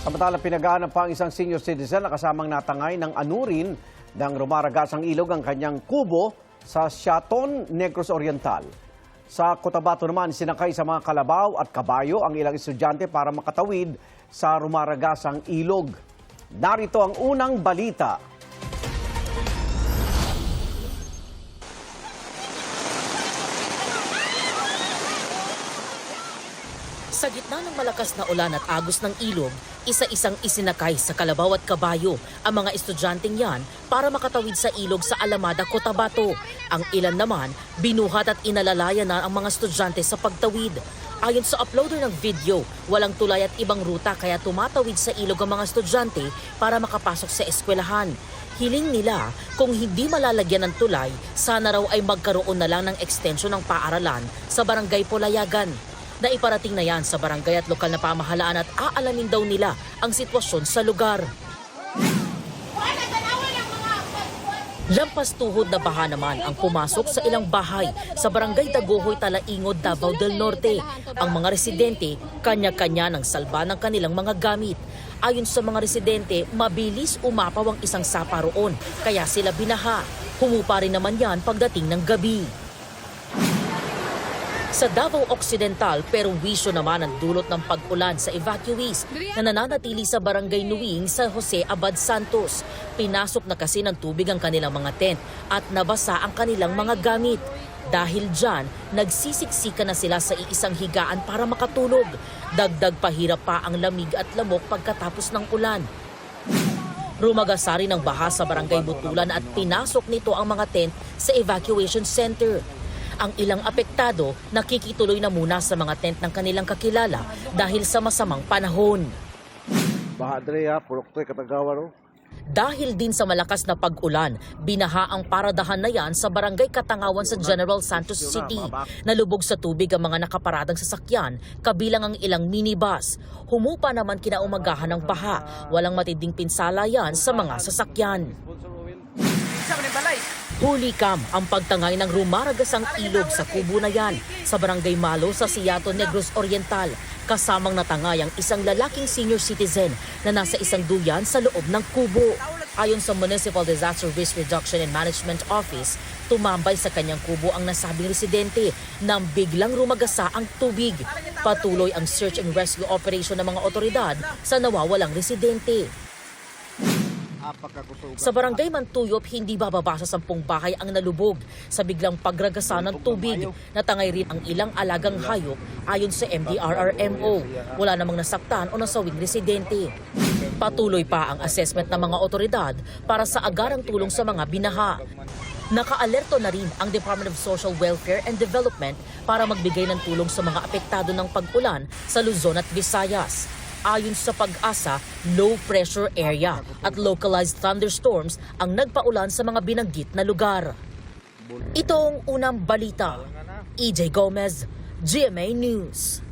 Samantala, pinagaanan pa ang isang senior citizen na kasamang natangay ng anurin ng rumaragasang ilog ang kanyang kubo sa Siaton, Negros Oriental. Sa Cotabato naman, sinakay sa mga kalabaw at kabayo ang ilang estudyante para makatawid sa rumaragasang ilog. Narito ang unang balita. Sa gitna ng malakas na ulan at agos ng ilog, isa-isang isinakay sa kalabaw at kabayo ang mga estudyanteng yan para makatawid sa ilog sa Alamada, Cotabato. Ang ilan naman, binuhat at inalalaya na ang mga estudyante sa pagtawid. Ayon sa uploader ng video, walang tulay at ibang ruta kaya tumatawid sa ilog ang mga estudyante para makapasok sa eskwelahan. Hiling nila kung hindi malalagyan ng tulay, sana raw ay magkaroon na lang ng extension ng paaralan sa Barangay Polayagan. Naiparating na yan sa barangay at lokal na pamahalaan at aalamin daw nila ang sitwasyon sa lugar. Lampas tuhod na baha naman ang pumasok sa ilang bahay sa barangay Dagohoy, Talaingod, Davao del Norte. Ang mga residente, kanya-kanya ng salba ng kanilang mga gamit. Ayon sa mga residente, mabilis umapaw ang isang sapa roon, kaya sila binaha. Humupa rin naman yan pagdating ng gabi. Sa Davao Occidental, pero wisyo naman ang dulot ng pag-ulan sa evacuees na nananatili sa Barangay Nuing sa Jose Abad Santos. Pinasok na kasi ng tubig ang kanilang mga tent at nabasa ang kanilang mga gamit. Dahil dyan, nagsisiksika na sila sa iisang higaan para makatulog. Dagdag pahirap pa ang lamig at lamok pagkatapos ng ulan. Rumagasari ng baha sa Barangay Butulan at pinasok nito ang mga tent sa evacuation center. Ang ilang apektado nakikituloy na muna sa mga tent ng kanilang kakilala dahil sa masamang panahon. Dahil din sa malakas na pag-ulan, binaha ang paradahan na yan sa Barangay Katangawan sa General Santos City. Nalubog sa tubig ang mga nakaparadang sasakyan, kabilang ang ilang minibus. Humupa naman kinaumagahan ng baha. Walang matinding pinsala yan sa mga sasakyan. Hulikam ang pagtangay ng rumaragasang ilog sa kubo na yan sa Barangay Malo sa Siaton, Negros Oriental. Kasamang natangay ang isang lalaking senior citizen na nasa isang duyan sa loob ng kubo. Ayon sa Municipal Disaster Risk Reduction and Management Office, tumambay sa kanyang kubo ang nasabing residente nang biglang rumagasa ang tubig. Patuloy ang search and rescue operation ng mga otoridad sa nawawalang residente. Sa Barangay Mantuyop, hindi bababa sa 10 bahay ang nalubog sa biglang pagragasa ng tubig. Natangay rin ang ilang alagang hayop ayon sa MDRRMO. Wala namang nasaktan o nasawing residente. Patuloy pa ang assessment ng mga otoridad para sa agarang tulong sa mga binaha. Nakaalerto na rin ang Department of Social Welfare and Development para magbigay ng tulong sa mga apektado ng pag-ulan sa Luzon at Visayas. Ayon sa Pag-asa, low pressure area at localized thunderstorms ang nagpaulan sa mga binanggit na lugar. Ito ang unang balita. EJ Gomez, GMA News.